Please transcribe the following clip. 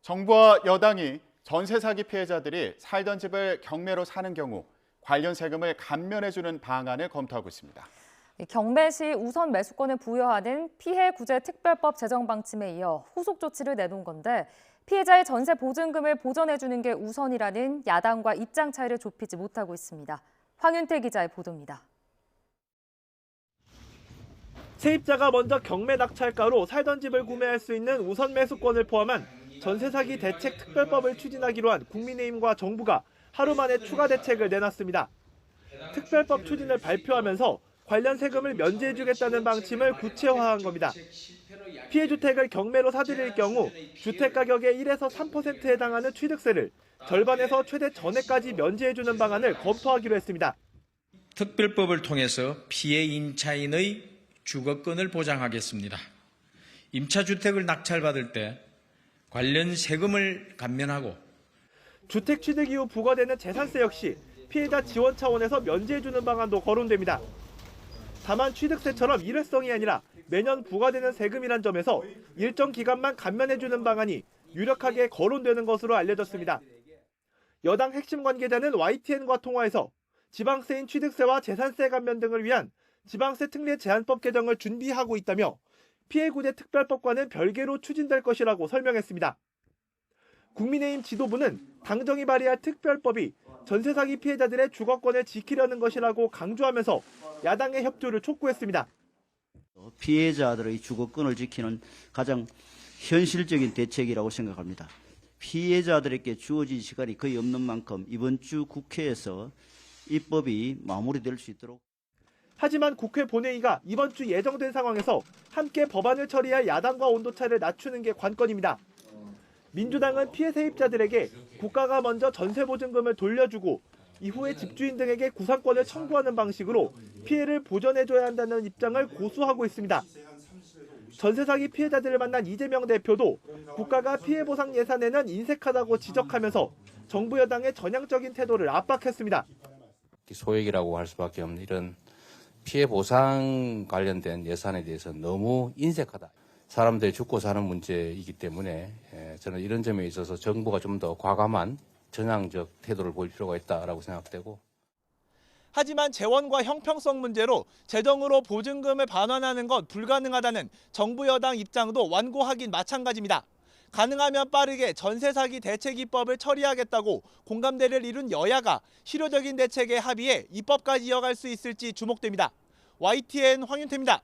정부와 여당이 전세 사기 피해자들이 살던 집을 경매로 사는 경우 관련 세금을 감면해주는 방안을 검토하고 있습니다. 경매 시 우선 매수권을 부여하는 피해구제특별법 제정 방침에 이어 후속 조치를 내놓은 건데 피해자의 전세 보증금을 보전해주는 게 우선이라는 야당과 입장 차이를 좁히지 못하고 있습니다. 황윤태 기자의 보도입니다. 세입자가 먼저 경매 낙찰가로 살던 집을 구매할 수 있는 우선 매수권을 포함한 전세 사기 대책 특별법을 추진하기로 한 국민의힘과 정부가 하루 만에 추가 대책을 내놨습니다. 특별법 추진을 발표하면서 관련 세금을 면제해주겠다는 방침을 구체화한 겁니다. 피해 주택을 경매로 사들일 경우 주택 가격의 1에서 3%에 해당하는 취득세를 절반에서 최대 전액까지 면제해주는 방안을 검토하기로 했습니다. 특별법을 통해서 피해 임차인의 주거권을 보장하겠습니다. 임차주택을 낙찰받을 때 관련 세금을 감면하고 주택 취득 이후 부과되는 재산세 역시 피해자 지원 차원에서 면제해주는 방안도 거론됩니다. 다만 취득세처럼 일회성이 아니라 매년 부과되는 세금이란 점에서 일정 기간만 감면해주는 방안이 유력하게 거론되는 것으로 알려졌습니다. 여당 핵심 관계자는 YTN과 통화에서 지방세인 취득세와 재산세 감면 등을 위한 지방세 특례 제한법 개정을 준비하고 있다며 피해구제 특별법과는 별개로 추진될 것이라고 설명했습니다. 국민의힘 지도부는 당정이 발의할 특별법이 전세 사기 피해자들의 주거권을 지키려는 것이라고 강조하면서 야당의 협조를 촉구했습니다. 피해자들의 주거권을 지키는 가장 현실적인 대책이라고 생각합니다. 피해자들에게 주어진 시간이 거의 없는 만큼 이번 주 국회에서 입법이 마무리될 수 있도록. 하지만 국회 본회의가 이번 주 예정된 상황에서 함께 법안을 처리할 야당과 온도차를 낮추는 게 관건입니다. 민주당은 피해 세입자들에게 국가가 먼저 전세보증금을 돌려주고 이후에 집주인 등에게 구상권을 청구하는 방식으로 피해를 보전해줘야 한다는 입장을 고수하고 있습니다. 전세 사기 피해자들을 만난 이재명 대표도 국가가 피해 보상 예산에는 인색하다고 지적하면서 정부 여당의 전향적인 태도를 압박했습니다. 소액이라고 할 수밖에 없는 이런 피해 보상 관련된 예산에 대해서 너무 인색하다. 사람들이 죽고 사는 문제이기 때문에 저는 이런 점에 있어서 정부가 좀 더 과감한 전향적 태도를 보일 필요가 있다고 생각되고. 하지만 재원과 형평성 문제로 재정으로 보증금을 반환하는 건 불가능하다는 정부 여당 입장도 완고하긴 마찬가지입니다. 가능하면 빠르게 전세 사기 대책 입법을 처리하겠다고 공감대를 이룬 여야가 실효적인 대책에 합의해 입법까지 이어갈 수 있을지 주목됩니다. YTN 황윤태입니다.